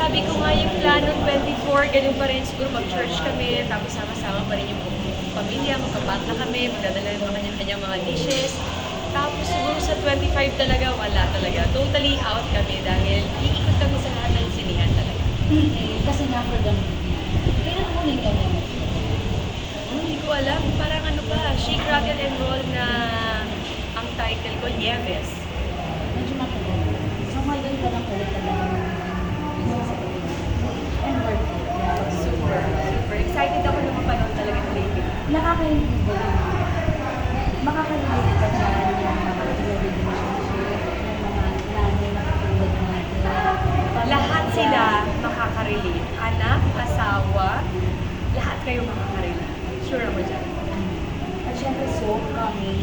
sabi ko nga yung plano 24, ganun pa rin. Siguro mag-church kami, tapos sama-sama pa rin yung pamilya, magkapatla kami, magdadala yung mga kanya-kanyang mga dishes. Tapos siguro sa 25 talaga, wala talaga. Totally out kami dahil iikot kami sa lahat ng sinihan talaga. Kasi nga for the movie. Kailan mo rin kami? Hindi ko alam, parang ano ba, Shake, Rattle and Roll na ang title ko, Nieves. Medyo matagal. So ngayon ka lang ulit talaga isa sa and worth it. Super, super. Excited ako na mapanood talaga ng Lady. Nakaka-relate ba yun? Makaka-relate ka dyan yung mga relationship, yung mga nanay na katulad natin. Lahat sila makaka-relate. Anak, asawa, lahat kayo makaka-relate. Sure ako dyan. At syempre, so coming.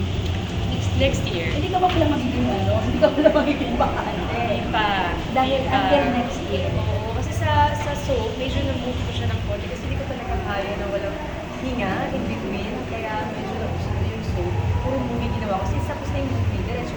Next year. Hindi ka ba pala magiging hindi ka pala magiging bakante. Hindi pa. Dahil Hindi pa. until next year. Oo, kasi sa soap, medyo na-move ko siya ng konti kasi hindi ko talaga kaya na walang hinga in between. Kaya medyo nagusto ko yung soap. Puro movie ginawa ko. Since tapos na yung movie, diretso